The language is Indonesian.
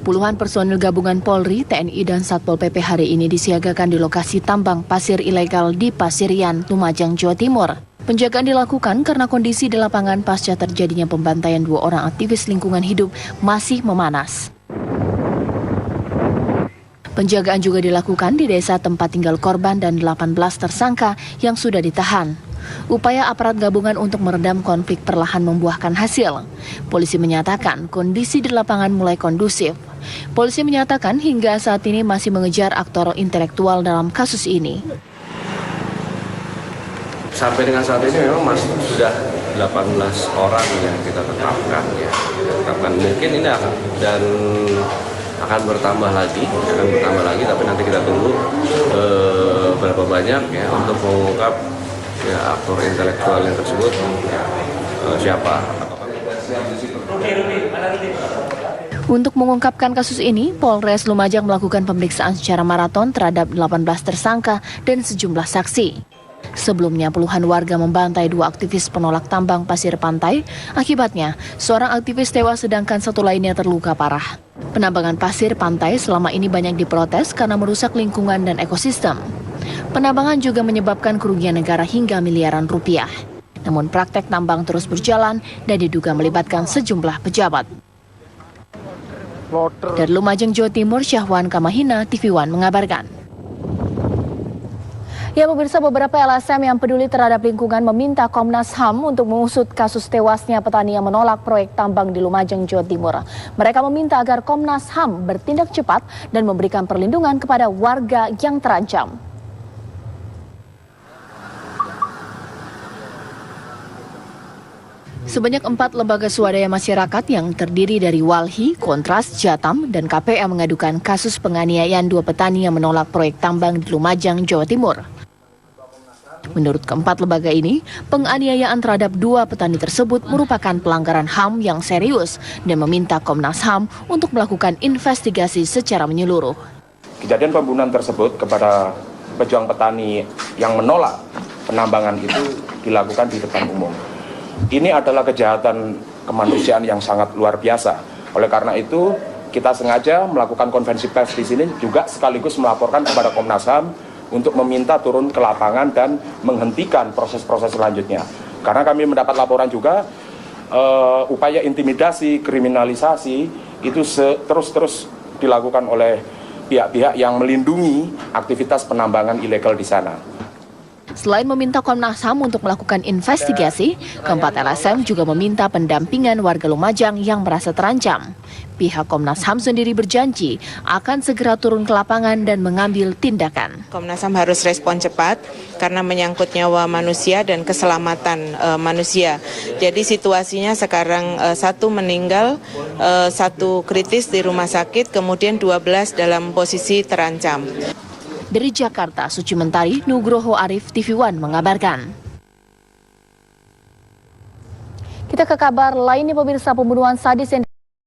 Puluhan personil gabungan Polri, TNI, dan Satpol PP hari ini disiagakan di lokasi tambang pasir ilegal di Pasirian, Lumajang, Jawa Timur. Penjagaan dilakukan karena kondisi di lapangan pasca terjadinya pembantaian 2 orang aktivis lingkungan hidup masih memanas. Penjagaan juga dilakukan di desa tempat tinggal korban dan 18 tersangka yang sudah ditahan. Upaya aparat gabungan untuk meredam konflik perlahan membuahkan hasil. Polisi menyatakan kondisi di lapangan mulai kondusif. Polisi menyatakan hingga saat ini masih mengejar aktor intelektual dalam kasus ini. Sampai dengan saat ini memang masih sudah 18 orang yang kita tetapkan. Mungkin ini akan bertambah lagi, tapi nanti kita tunggu berapa banyak ya untuk mengungkap aktor intelektual yang tersebut siapa. Untuk mengungkapkan kasus ini, Polres Lumajang melakukan pemeriksaan secara maraton terhadap 18 tersangka dan sejumlah saksi. Sebelumnya, puluhan warga membantai 2 aktivis penolak tambang pasir pantai. Akibatnya, seorang aktivis tewas sedangkan satu lainnya terluka parah. Penambangan pasir pantai selama ini banyak diprotes karena merusak lingkungan dan ekosistem. Penambangan juga menyebabkan kerugian negara hingga miliaran rupiah. Namun praktek tambang terus berjalan dan diduga melibatkan sejumlah pejabat. Dari Lumajang, Jawa Timur, Syahwan Kamahina, TV One mengabarkan. Ya pemirsa, beberapa LSM yang peduli terhadap lingkungan meminta Komnas HAM untuk mengusut kasus tewasnya petani yang menolak proyek tambang di Lumajang, Jawa Timur. Mereka meminta agar Komnas HAM bertindak cepat dan memberikan perlindungan kepada warga yang terancam. Sebanyak 4 lembaga swadaya masyarakat yang terdiri dari Walhi, Kontras, Jatam, dan KPA mengadukan kasus penganiayaan 2 petani yang menolak proyek tambang di Lumajang, Jawa Timur. Menurut keempat lembaga ini, penganiayaan terhadap 2 petani tersebut merupakan pelanggaran HAM yang serius dan meminta Komnas HAM untuk melakukan investigasi secara menyeluruh. Kejadian pembunuhan tersebut kepada pejuang petani yang menolak penambangan itu dilakukan di depan umum. Ini adalah kejahatan kemanusiaan yang sangat luar biasa. Oleh karena itu, kita sengaja melakukan konferensi pers di sini juga sekaligus melaporkan kepada Komnas HAM untuk meminta turun ke lapangan dan menghentikan proses-proses selanjutnya. Karena kami mendapat laporan juga upaya intimidasi, kriminalisasi itu terus dilakukan oleh pihak-pihak yang melindungi aktivitas penambangan ilegal di sana. Selain meminta Komnas HAM untuk melakukan investigasi, keempat LSM juga meminta pendampingan warga Lumajang yang merasa terancam. Pihak Komnas HAM sendiri berjanji akan segera turun ke lapangan dan mengambil tindakan. Komnas HAM harus respon cepat karena menyangkut nyawa manusia dan keselamatan manusia. Jadi situasinya sekarang 1 meninggal, 1 kritis di rumah sakit, kemudian 12 dalam posisi terancam. Dari Jakarta, Suci Mentari, Nugroho Arif, TV One mengabarkan. Kita ke kabar lainnya pemirsa, pembunuhan sadis yang